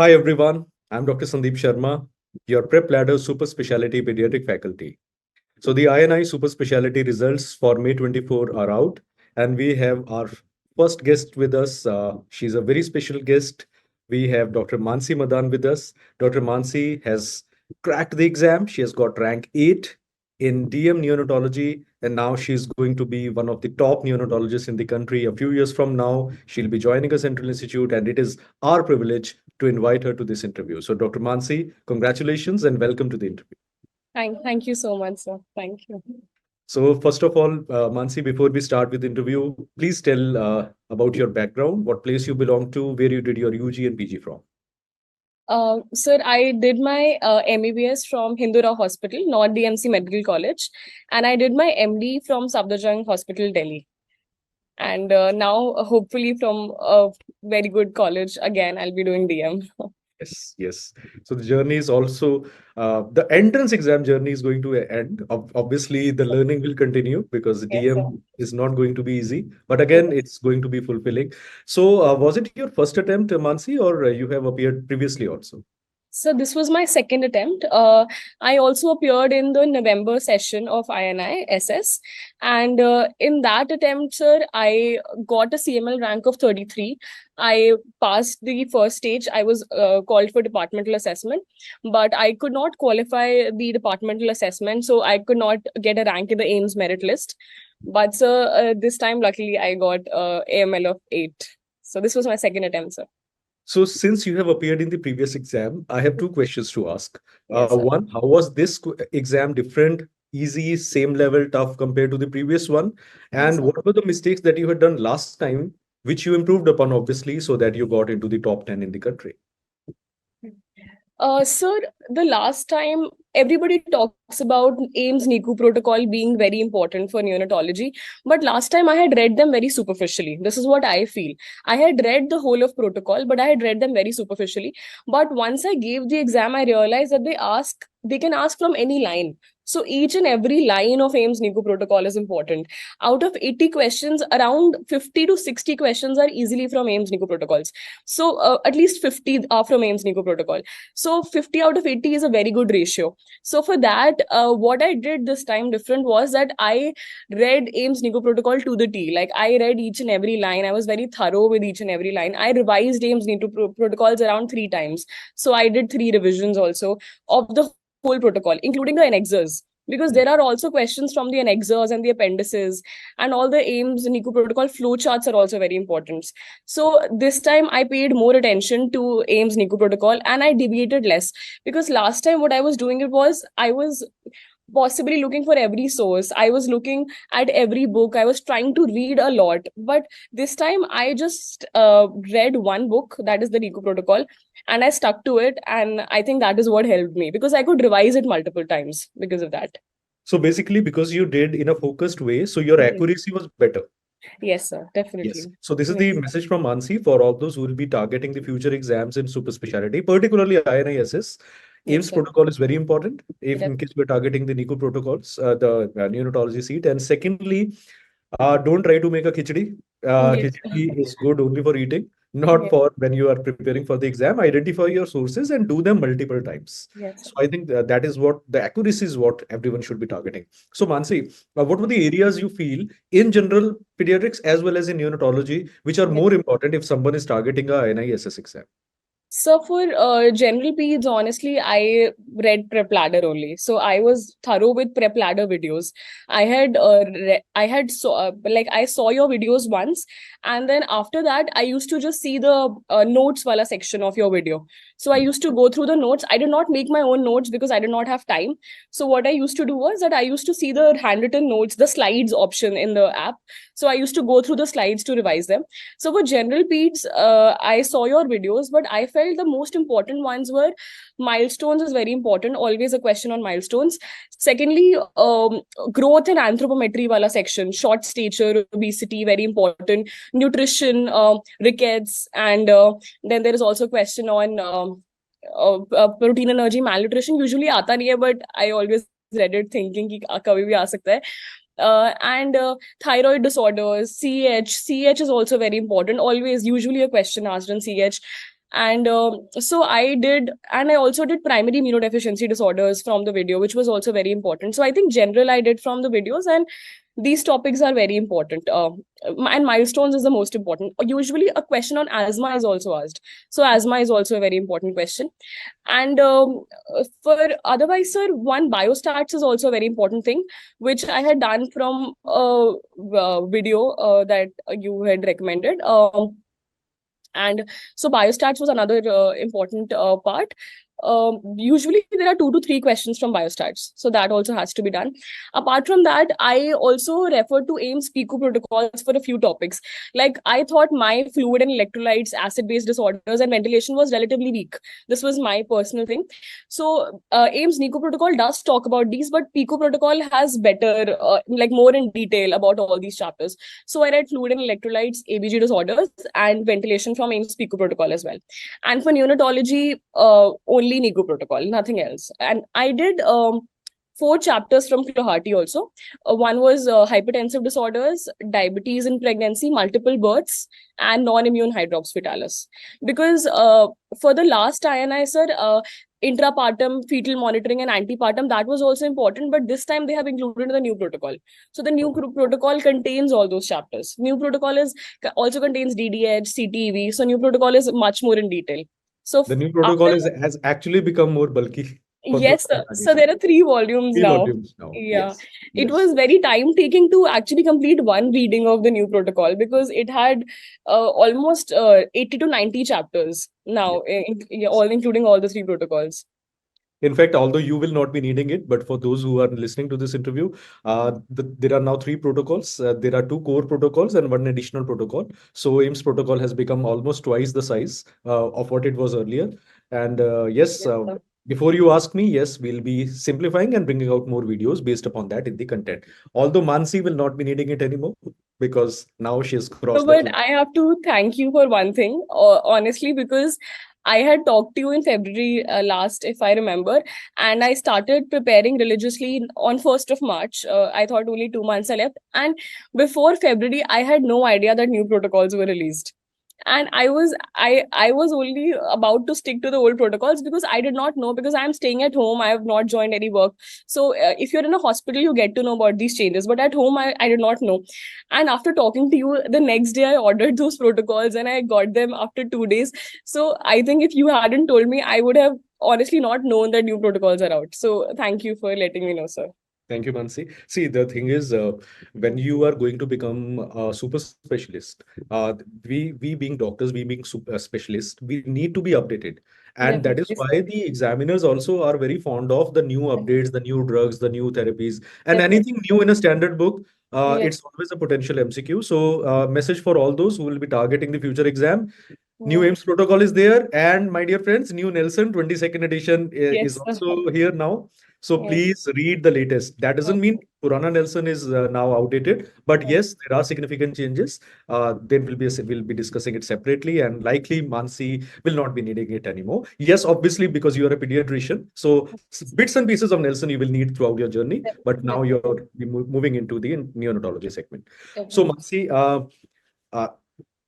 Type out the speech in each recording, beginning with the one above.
Hi everyone, I'm Dr. Sandeep Sharma, your PrepLadder Super Specialty Pediatric faculty. So the INI Super Specialty results for May 24 are out, and we have our first guest with us. She's a very special guest. We have Dr. Mansi Madan with us. Dr. Mansi has cracked the exam. She has got rank 8 in DM Neonatology, and now she's going to be one of the top neonatologists in the country. A few years from now, she'll be joining a Central Institute, and it is our privilege to invite her to this interview. So, Dr. Mansi, congratulations and welcome to the interview. Thank you so much, sir. Thank you. So, first of all, Mansi, before we start with the interview, please tell about your background, what place you belong to, where you did your UG and PG from. Sir, I did my MBBS from Hindura Hospital, not DMC Medical College, and I did my MD from Safdarjung Hospital, Delhi. And now, hopefully, from a very good college, again, I'll be doing DM. Yes, yes. So the journey is also the entrance exam journey is going to end. Obviously, the learning will continue because Yes, sir. DM is not going to be easy, but again, it's going to be fulfilling. So, was it your first attempt, Mansi, or you have appeared previously also? So this was my second attempt. I also appeared in the November session of INI SS, and in that attempt, sir, I got a CML rank of 33. I passed the first stage. I was called for departmental assessment, but I could not qualify the departmental assessment, so I could not get a rank in the AIMS merit list. But sir, this time, luckily, I got AML of 8. So this was my second attempt, sir. So, since you have appeared in the previous exam, I have two questions to ask. Yes, sir. One, how was this exam different, easy, same level, tough compared to the previous one? Yes, And sir. what were the mistakes that you had done last time, which you improved upon, obviously, so that you got into the top 10 in the country? Sir, the last time everybody talks about AIMS NICU protocol being very important for neonatology, but last time I had read them very superficially. This is what I feel. I had read the whole of protocol, but I had read them very superficially. But once I gave the exam, I realized that they can ask from any line. So each and every line of AIMS NICU protocol is important. Out of 80 questions, around 50 to 60 questions are easily from AIMS NICU protocols. So at least 50 are from AIMS NICU protocol. So 50 out of 80 is a very good ratio. So for that, what I did this time different was that I read AIMS NICU protocol to the T. Like I read each and every line. I was very thorough with each and every line. I revised AIMS NICU protocols around 3 times. So I did 3 revisions also of the whole protocol, including the annexes. Because there are also questions from the annexes and the appendices, and all the AIMS NICU protocol flowcharts are also very important. So this time I paid more attention to AIMS NICU protocol and I deviated less, because last time what I was doing it was I was possibly looking for every source. I was looking at every book. I was trying to read a lot. But this time I just read one book, that is the NICU protocol, and I stuck to it. And I think that is what helped me, because I could revise it multiple times because of that. So, basically, because you did in a focused way, so your Yes, accuracy was better. yes, sir, Yes. definitely. So, this is the Yes, message from Mansi for all those who will be targeting the future exams in super specialty, particularly INISS. yes, AIMS sir. protocol is very important if in Def- case we're targeting the NICU protocols, the neonatology seat. And secondly, don't try to make a khichdi. yes, Khichdi is good only for eating, not yes, for when you are preparing for the exam. Identify your sources and do them multiple times. yes, So I think that is what the accuracy is what everyone should be targeting. So Mansi, what were the areas you feel in general pediatrics as well as in neonatology which are yes. more important if someone is targeting a NISS exam? So for general peds, honestly, I read PrepLadder only. So I was thorough with PrepLadder videos. I had like I saw your videos once, and then after that, I used to just see the notes wala section of your video. So I used to go through the notes. I did not make my own notes because I did not have time. So what I used to do was that I used to see the handwritten notes, the slides option in the app. So I used to go through the slides to revise them. So for general peds, I saw your videos, but I felt the most important ones were milestones is very important. Always a question on milestones. Secondly, growth and anthropometry wala section, short stature, obesity, very important. Nutrition, rickets, and then there is also a question on protein energy malnutrition. Usually आता नहीं है, but I always read it thinking कि कभी भी आ सकता है. And thyroid disorders, CH is also very important. Always, usually a question asked on CH. And so I did, and I also did primary immunodeficiency disorders from the video, which was also very important. So I think general I did from the videos, and these topics are very important. And milestones is the most important. Usually, a question on asthma is also asked. So asthma is also a very important question. And for otherwise, sir, one biostats is also a very important thing, which I had done from a video that you had recommended. And so biostats was another important part. Usually there are 2 to 3 questions from biostats, so that also has to be done. Apart from that, I also referred to AIMS PICO protocols for a few topics. Like, I thought my fluid and electrolytes, acid-base disorders, and ventilation was relatively weak. This was my personal thing. So AIMS NICO protocol does talk about these, but PICO protocol has better, like more in detail about all these chapters. So I read fluid and electrolytes, ABG disorders, and ventilation from AIMS PICO protocol as well. And for neonatology, only NICO protocol, nothing else. And I did 4 chapters from Flaherty also. One was hypertensive disorders, diabetes in pregnancy, multiple births, and non-immune hydrops fetalis. Because for the last INI, sir, intrapartum fetal monitoring and antepartum, that was also important, but this time they have included the new protocol. So the new protocol contains all those chapters. New protocol is also contains DDH, CTEV. So new protocol is much more in detail. So The new protocol after, has actually become more bulky for the yes, sir. current So edition. there are 3 volumes Three now. volumes now. Yeah, Yes. it Yes. was very time taking to actually complete one reading of the new protocol, because it had almost 80 to 90 chapters now, yeah, all including all the 3 protocols. In fact, although you will not be needing it, but for those who are listening to this interview, there are now 3 protocols. There are 2 core protocols and 1 additional protocol. So AIMS protocol has become almost twice the size of what it was earlier. And yes, Yes, sir. before you ask me, yes, we'll be simplifying and bringing out more videos based upon that in the content. Although Mansi will not be needing it anymore because now she has So, crossed that but line. I have to thank you for one thing, honestly, because I had talked to you in February last, if I remember, and I started preparing religiously on 1st of March. I thought only 2 months are left. And before February, I had no idea that new protocols were released. And I was only about to stick to the old protocols, because I did not know, because I'm staying at home. I have not joined any work. So if you're in a hospital, you get to know about these changes. But at home, I did not know. And after talking to you, the next day I ordered those protocols and I got them after 2 days. So I think if you hadn't told me, I would have honestly not known that new protocols are out. So thank you for letting me know, sir. Thank you, Mansi. See, the thing is, when you are going to become a super specialist, we being doctors, we being super specialists, we need to be updated, and that is Definitely, why sir. the examiners also are very fond of the new updates, the new drugs, the new therapies, and anything Definitely. new in a standard book. Yes. It's always a potential MCQ. So, message for all those who will be targeting the future exam. New Yeah. AIMS protocol is there, and my dear friends, new Nelson 22nd edition is Yes, sir. also here now. So Yes. please read the latest. That doesn't mean Purana Nelson is now outdated, but Yes. yes, there are significant changes. Then we'll be discussing it separately, and likely Mansi will not be needing it anymore. Yes, obviously because you are a pediatrician, so bits and pieces of Nelson you will need throughout your journey. But now Definitely. you're moving into the neonatology segment. So Definitely. Mansi, uh,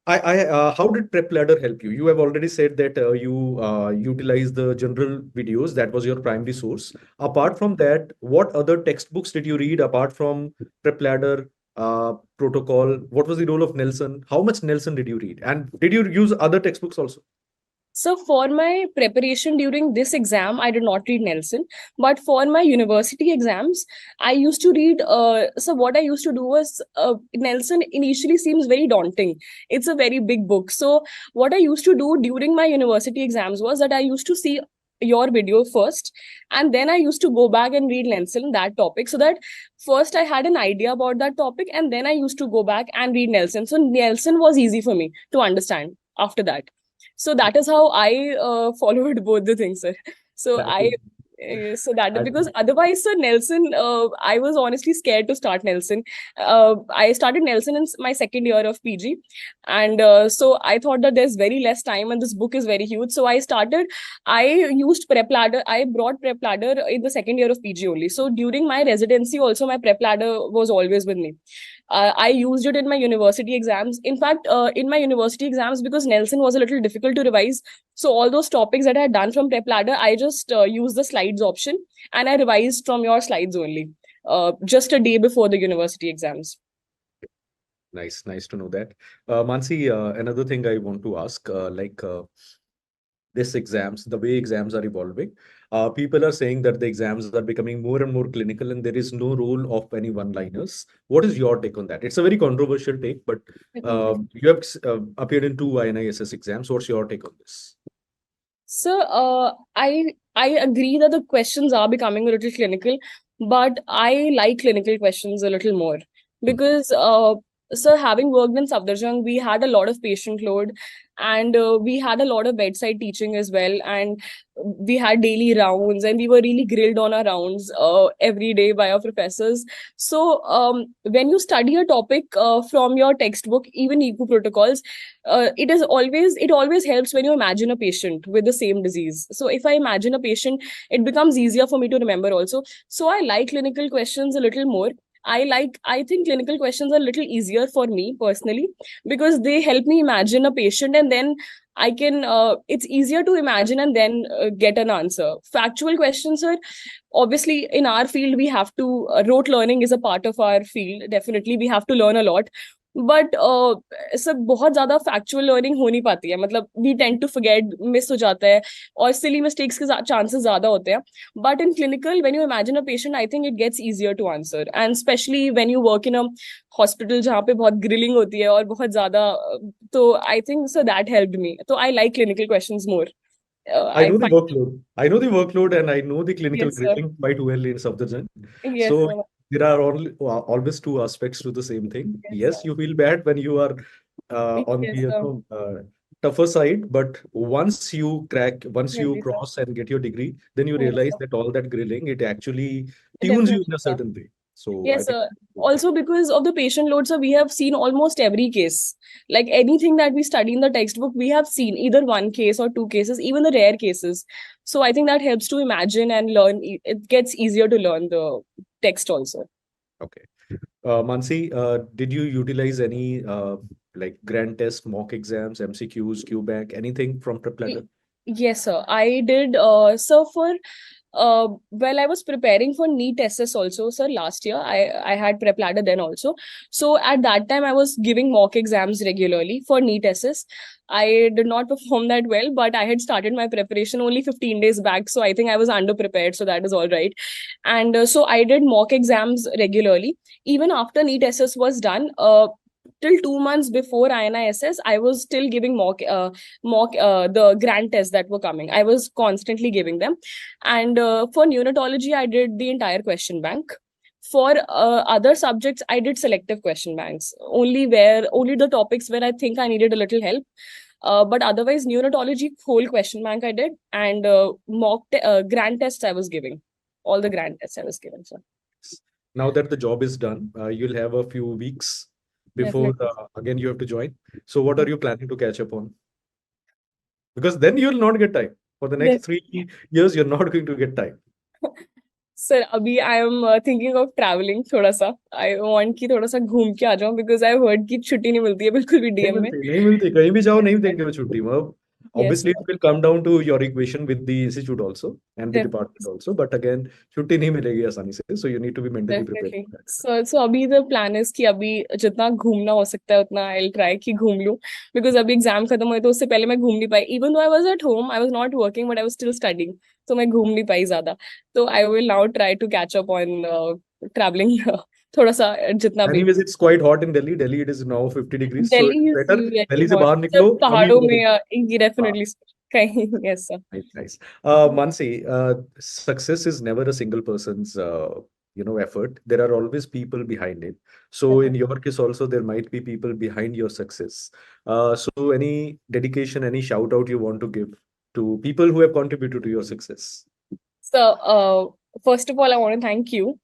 how did PrepLadder help you? You have already said that you utilize the general videos. That was your primary source. Apart from that, what other textbooks did you read apart from PrepLadder protocol? What was the role of Nelson? How much Nelson did you read? And did you use other textbooks also? So for my preparation during this exam, I did not read Nelson. But for my university exams, I used to read. So what I used to do was, Nelson initially seems very daunting. It's a very big book. So what I used to do during my university exams was that I used to see your video first, and then I used to go back and read Nelson, that topic, so that first I had an idea about that topic, and then I used to go back and read Nelson. So Nelson was easy for me to understand after that. So that is how I followed both the things, sir. So That I, is. So that I because otherwise, sir, Nelson, I was honestly scared to start Nelson. I started Nelson in my second year of PG, and so I thought that there's very less time and this book is very huge. So I started. I used PrepLadder. I brought PrepLadder in the second year of PG only. So during my residency, also my PrepLadder was always with me. I used it in my university exams. In fact, in my university exams, because Nelson was a little difficult to revise, so all those topics that I had done from PrepLadder, I just used the slides option and I revised from your slides only, just a day before the university exams. nice to know that. Mansi, another thing I want to ask, this exams, the way exams are evolving, people are saying that the exams are becoming more and more clinical and there is no role of any one-liners. What is your take on that? It's a very controversial take, but you have appeared in two INISS exams. What's your take on this? So I agree that the questions are becoming a little clinical, but I like clinical questions a little more because so having worked in Safdarjung, we had a lot of patient load and we had a lot of bedside teaching as well, and we had daily rounds and we were really grilled on our rounds every day by our professors. So when you study a topic from your textbook, even EQ protocols, it always helps when you imagine a patient with the same disease. So if I imagine a patient, it becomes easier for me to remember also. So I like clinical questions a little more. I think clinical questions are a little easier for me personally because they help me imagine a patient, and then I can it's easier to imagine and then get an answer. Factual questions are obviously in our field we have to rote learning is a part of our field. Definitely we have to learn a lot, but सब बहुत ज्यादा factual learning हो नहीं पाती है. मतलब we tend to forget, miss हो जाता है और सिली मिस्टेक्स के चांसेस ज्यादा होते हैं. But in clinical when you imagine a patient, I think it gets easier to answer, and especially when you work in a hospital जहाँ पे बहुत ग्रिलिंग होती है और बहुत ज्यादा, तो I think so that helped me. तो I like clinical questions more. I I know the find. workload. I know the workload, and I know the clinical Yes sir. grading quite well in Safdarjung. Yes So sir. there are always two aspects to the same thing. Yes sir. Yes, you feel bad when you are on the Yes sir. tougher side, but once you Definitely sir. cross and get your degree, then you Yes realize sir. that all that grilling, it actually tunes you in Definitely a sir. certain way. So I Yes, think sir. Also, because of the patient load, so we have seen almost every case. Like anything that we study in the textbook, we have seen either one case or two cases, even the rare cases. So I think that helps to imagine and learn. It gets easier to learn the text also. okay. Mansi, did you utilize any like grand test, mock exams, MCQs, QBank, anything from Y- PrepLadder? Yes, sir. I did. So for well, I was preparing for NEET SS also, sir. Last year, I had PrepLadder then also. So at that time, I was giving mock exams regularly for NEET SS. I did not perform that well, but I had started my preparation only 15 days back, so I think I was under prepared. So that is all right. And so I did mock exams regularly. Even after NEET SS was done, till 2 months before INISS, I was still giving mock the grand tests that were coming. I was constantly giving them. And for neonatology, I did the entire question bank. For other subjects, I did selective question banks, only the topics where I think I needed a little help. But otherwise, neonatology whole question bank I did, and grand tests I was giving. All the grand tests I was giving. So Now that the job is done, you'll have a few weeks before definitely. again you have to join. So what are you planning to catch up on? Because then you'll not get time. For the next 3 years, you're not going to get time. Sir अभी I am thinking of travelling थोड़ा सा. I want कि थोड़ा सा घूम के आ जाऊं because I heard कि छुट्टी नहीं मिलती है बिल्कुल भी नहीं डीएम में. मिलती नहीं मिलती कहीं भी जाओ नहीं देंगे वो छुट्टी मतलब yes obviously it will come down to your equation with the institute also and the department also but again छुट्टी नहीं मिलेगी आसानी से so you need to be mentally prepared definitely. for that. सो अभी द प्लान इज कि अभी जितना घूमना हो सकता है उतना आई विल ट्राई कि घूम लूं बिकॉज अभी एग्जाम खत्म हुए तो उससे पहले मैं घूम नहीं पाई. Even though I was at home, I was not working, but I was still studying. तो मैं घूम नहीं पाई ज्यादा. तो I will now try to catch up on travelling थोड़ा सा जितना भी. Anyways, it's quite hot in Delhi. Delhi, it is now 50 degrees, so it's Delhi is better. Very Delhi से हॉट. बाहर सब निकलो अभी पहाड़ों बहुत में ये हाँ डेफिनेटली कहीं. Yes sir. nice nice. Mansi, success is never a single person's effort. There are always people behind it. So in your case also there might be people behind your success. So any dedication, any shout out you want to give to people who have contributed to your success? So, first of all, I want to thank you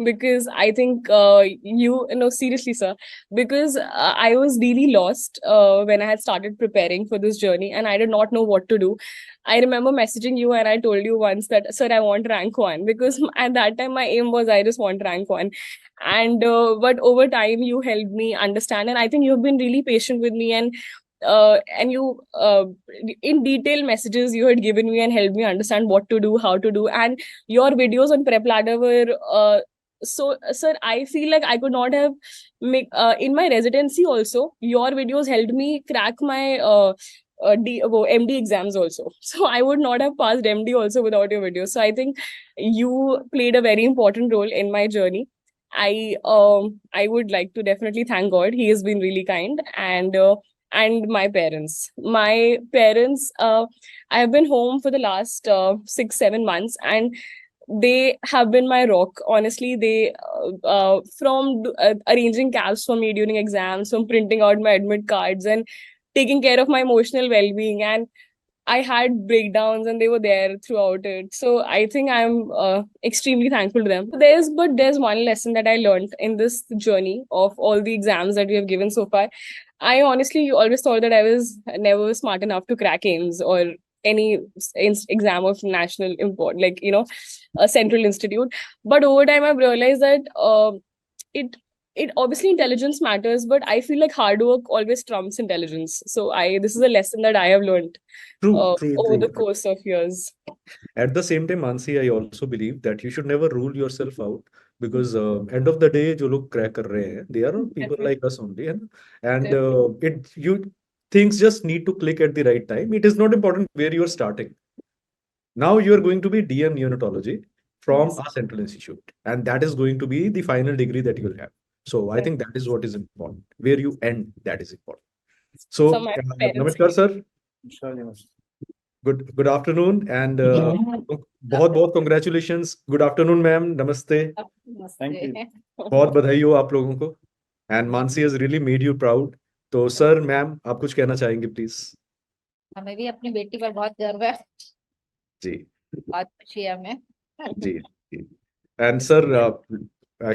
because I think no, seriously, sir, because I was really lost when I had started preparing for this journey and I did not know what to do. I remember messaging you and I told you once that, sir, I want rank one because at that time my aim was I just want rank one. And but over time you helped me understand, and I think you've been really patient with me, and you in detail messages you had given me and helped me understand what to do, how to do, and your videos on PrepLadder were so, sir, I feel like I could not have make in my residency also. Your videos helped me crack my MD exams also. So I would not have passed MD also without your videos. So I think you played a very important role in my journey. I would like to definitely thank God. He has been really kind, and my parents. My parents, I have been home for the last 6 7 months, and they have been my rock. Honestly, they from arranging cabs for me during exams, from printing out my admit cards, and taking care of my emotional well-being. And I had breakdowns and they were there throughout it. So I think I'm extremely thankful to them. There's one lesson that I learned in this journey of all the exams that we have given so far. I honestly always thought that I was never smart enough to crack AIMS or any exam of national import, like, a central institute. But over time, I've realized that it it obviously intelligence matters, but I feel like hard work always trumps intelligence. So I this is a lesson that I have learned True, true, over the true. course of years. At the same time, Mansi, I also believe that you should never rule yourself out because end of the day, जो लोग crack कर रहे हैं, they are people Definitely. like us only, and it you things just need to click at the right time. It is not important where you are starting. Now you are going to be DM neonatology from Yes. a central institute, and that is going to be the final degree that you will have. So I Yes. think that is what is important. Where you end, that is important. So So, my parents. Namaskar, sir. Good afternoon, and बहुत बहुत congratulations. Good afternoon, ma'am. Namaste. Thank you. बहुत बधाई हो आप लोगों को. And Mansi has really made you proud. तो sir, ma'am, आप कुछ कहना चाहेंगे, प्लीज? हमें भी अपनी बेटी पर बहुत गर्व है, जी बहुत खुशी है हमें। जी जी. And sir,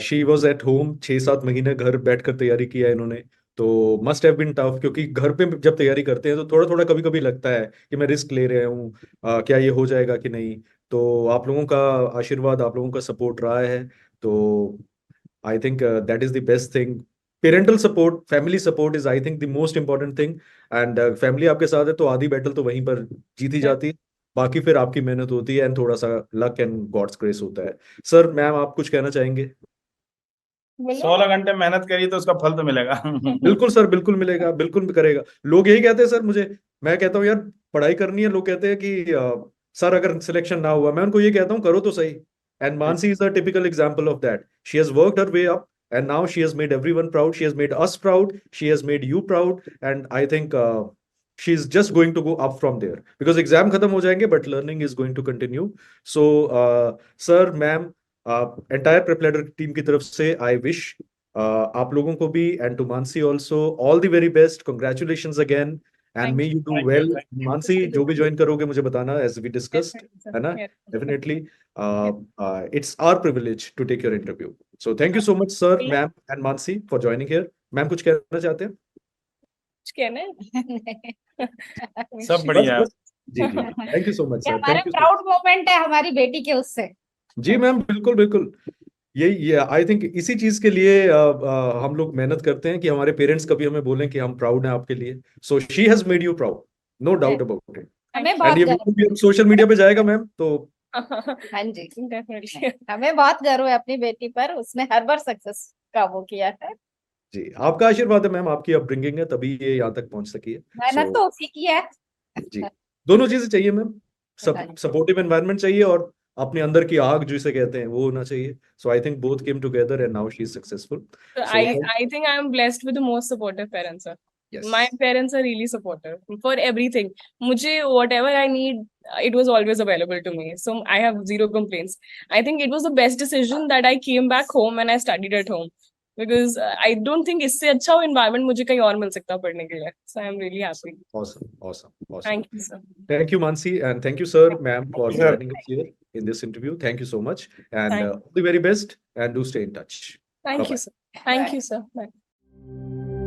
she was at home, 6 7 महीने घर बैठकर तैयारी किया इन्होंने. तो मस्ट हैव बीन टफ, क्योंकि घर पे जब तैयारी करते हैं तो थोड़ा थोड़ा कभी कभी लगता है कि मैं रिस्क ले रहा हूँ, क्या ये हो जाएगा कि नहीं. तो आप लोगों का आशीर्वाद, आप लोगों का सपोर्ट रहा है. तो I think that is the best thing. Parental support, family support is, I think, the most important thing. And family आपके साथ है तो आधी बैटल तो वहीं पर जीती जाती है. बाकी फिर आपकी मेहनत होती है एंड थोड़ा सा लक एंड गॉड्स ग्रेस होता है. सर, मैम, आप कुछ कहना चाहेंगे? 16 घंटे मेहनत करी तो उसका फल तो मिलेगा। बिल्कुल सर, बिल्कुल मिलेगा, बिल्कुल करेगा. लोग यही कहते हैं सर मुझे. मैं कहता हूँ यार, पढ़ाई करनी है. लोग कहते हैं कि सर अगर सिलेक्शन ना हुआ, मैं उनको ये कहता हूँ करो तो सही. And Mansi is a typical example of that. She has worked her way up and now she has made everyone proud. She has made us proud. She has made you proud. And I think she's just going to go up from there because exam khatam ho jayenge, but learning is going to continue. So, sir, ma'am, entire PrepLadder team की तरफ से I wish आप लोगों को भी and to Mansi also all the very best. Congratulations again and may you do Thank you, well. thank you. Mansi, जो भी join करोगे मुझे बताना, as we discussed, Definitely, sir. है ना? Yes. Definitely. It's our privilege to take your interview. So thank you so much, sir, ma'am, and Mansi for joining here. Ma'am, कुछ कहना चाहते हैं? कुछ कहना है? सब बढ़िया है। बस, जी जी. Thank you so much, ये sir. हमारा Thank you so much. Proud moment है हमारी बेटी के उससे। जी मैम, बिल्कुल बिल्कुल. ये आई थिंक इसी चीज के लिए हम लोग मेहनत करते हैं कि हमारे पेरेंट्स कभी हमें बोलें कि हम प्राउड हैं आपके लिए. So she has made you proud, no doubt about it. हमें एंड बहुत ये गर्व वीडियो भी सोशल मीडिया पे जाएगा मैम. तो हाँ जी, Definitely. हमें बहुत गर्व है अपनी बेटी पर, उसने हर बार सक्सेस का वो किया है। जी, आपका आशीर्वाद है मैम, आपकी अपब्रिंगिंग है, तभी ये यहाँ तक पहुंच सकी है. मेहनत तो उसी की है। जी, दोनों चीजें चाहिए मैम. सपोर्टिव एनवायरनमेंट चाहिए और अपने अंदर की आग जिसे कहते हैं वो होना चाहिए. So I think both came together and now she is successful. So I think I am blessed with the most supportive parents, sir. Yes. My parents are really supportive for everything. मुझे whatever I need, it was always available to me. So I have zero complaints. I think it was the best decision that I came back home and I studied at home. because I don't think इससे अच्छा environment मुझे कहीं और मिल सकता पढ़ने के लिए. So I'm really happy. Awesome, awesome, awesome. Thank you, sir. Thank you, Mansi, and thank you, sir, ma'am, for Sir. joining us here in this interview. Thank you so much, and Thank all the very best, and do stay in touch. Thank Bye-bye. you, sir. Thank Bye. you, sir. Bye.